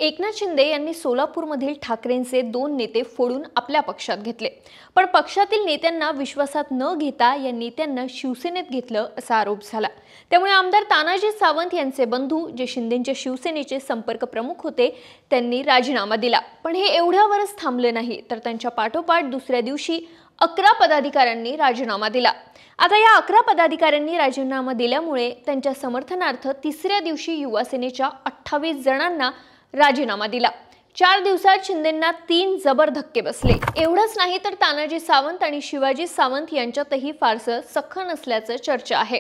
एकनाथ शिंदे यांनी सोलापूरमधील ठाकरेंचे 2 नेते फोडून आपल्या पक्षात घेतले। पण पक्षातील नेत्यांना विश्वासात न घेता या नेत्यांना शिवसेनेत घेतलं असा आरोप झाला। त्यामुळे आमदार तानाजी सावंत यांचे बंधू जे शिंदेंच्या शिवसेनेचे संपर्क प्रमुख होते त्यांनी राजीनामा दिला। पण हे एवढ्यावरच थांबले नाही, तर त्यांच्या पाठोपाठ दुसऱ्या दिवशी 11 पदाधिकाऱ्यांनी राजीनामा दिला। आता या 11 पदाधिकाऱ्यांनी राजीनामा दिल्यामुळे त्यांच्या समर्थनार्थ तिसऱ्या दिवशी युवा सेनेच्या 28 जणांना राजीनामा दिला। 4 दिवसात शिंदेंना 3 जबर धक्के बसले। एवढंच नाही तर तानाजी सावंत आणि शिवाजी सावंत यांच्यातही फारसं सख्खं नसल्याचं चर्चा आहे।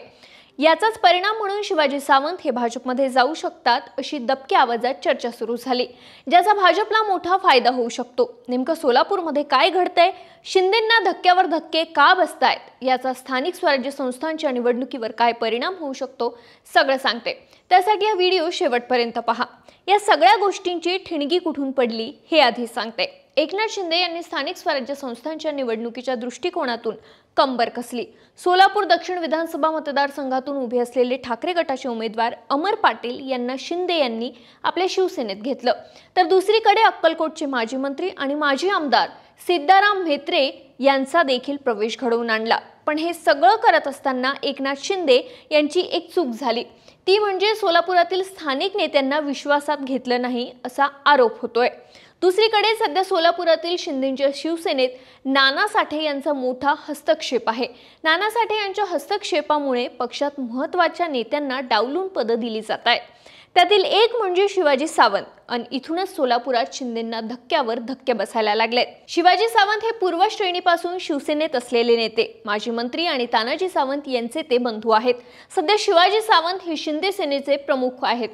याचाच परिणाम म्हणून शिवाजी सावंत हे भाजपमध्ये जाऊ शकतात अशी दबक्या आवाजात चर्चा सुरू झाली, ज्याचा भाजपला मोठा फायदा होऊ शकतो। नेमकं सोलापूरमध्ये काय घडतंय, शिंदेंना धक्क्यावर धक्के का बसतायत, याचा स्थानिक स्वराज्य संस्थांच्या निवडणुकीवर काय परिणाम होऊ शकतो सगळं सांगते। त्यासाठी हा व्हिडिओ शेवटपर्यंत पहा। या सगळ्या गोष्टींची ठिणगी कुठून पडली हे आधी सांगते। एकनाथ शिंदे यांनी स्थानिक स्वराज्य संस्थांच्या निवडणुकीच्या दृष्टिकोनातून कंबर कसली। सोलापूर दक्षिण विधानसभा मतदारसंघातून उभे असलेले ठाकरे गटाचे उमेदवार अमर पाटील यांना शिंदे यांनी आपल्या शिवसेनेत घेतलं, तर दुसरीकडे अक्कलकोटचे माजी मंत्री आणि माजी आमदार सिद्धाराम म्हेत्रे यांचा देखील प्रवेश घडवून आणला। पण हे सगळं करत असताना एकनाथ शिंदे यांची एक चूक झाली, ती म्हणजे सोलापुरातील स्थानिक नेत्यांना विश्वासात घेतलं नाही असा आरोप होतोय। दुसरीकडे सध्या सोलापुरातील शिंदेंच्या शिवसेनेत नाना साठे यांचा मोठा हस्तक्षेप आहे। नाना साठे यांच्या हस्तक्षेपामुळे पक्षात महत्त्वाच्या नेत्यांना डावलून पदं दिली जात आहेत। त्यातील एक म्हणजे शिवाजी सावंत, आणि इथूनच सोलापुरात शिंदेंना धक्क्यावर धक्के बसायला लागलेत। शिवाजी सावंत हे पूर्व श्रेणीपासून शिवसेनेत असलेले नेते, माजी मंत्री आणि तानाजी सावंत यांचे ते बंधू आहेत। सध्या शिवाजी सावंत हे शिंदे सेनेचे प्रमुख आहेत,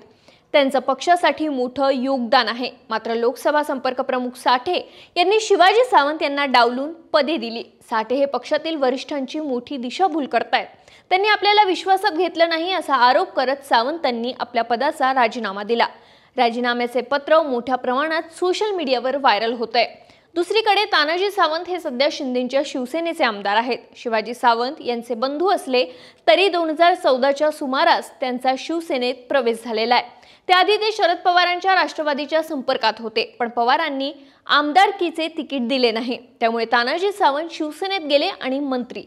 त्यांचं पक्षासाठी मोठं योगदान आहे। मात्र लोकसभा संपर्क प्रमुख साठे यांनी शिवाजी सावंत यांना डावलून पदे दिली। साठे हे पक्षातील वरिष्ठांची मोठी दिशाभूल करतायत। त्यांनी आपल्याला विश्वासात घेतलं नाही असा आरोप करत सावंतांनी आपल्या पदाचा राजीनामा दिला। राजीनाम्याचे पत्र मोठ्या प्रमाणात सोशल मीडियावर व्हायरल होतंय। दुसरीकडे तानाजी सावंत हे सध्या शिंदेंच्या शिवसेनेचे आमदार आहेत। शिवाजी सावंत यांचे बंधू असले तरी 2014च्या सुमारास त्यांचा शिवसेनेत प्रवेश झालेला आहे। त्याआधी ते शरद पवारांच्या राष्ट्रवादीच्या संपर्कात होते, पण पवारांनी आमदारकीचे तिकीट दिले नाही। त्यामुळे तानाजी सावंत शिवसेनेत गेले आणि मंत्री।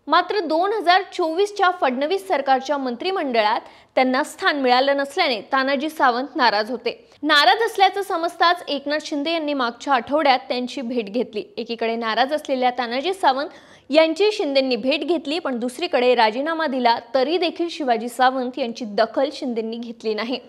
मात्र 2024च्या फडणवीस सरकारच्या मंत्रिमंडळात त्यांना स्थान मिळालं नसल्याने तानाजी सावंत नाराज होते। नाराज असल्याचं समजताच एकनाथ शिंदे यांनी मागच्या आठवड्यात त्यांची भेट घेतली। एकीकडे नाराज असलेल्या तानाजी सावंत यांची शिंदेंनी भेट घेतली, पण दुसरीकडे राजीनामा दिला तरी देखील शिवाजी सावंत यांची दखल शिंदेंनी घेतली नाही।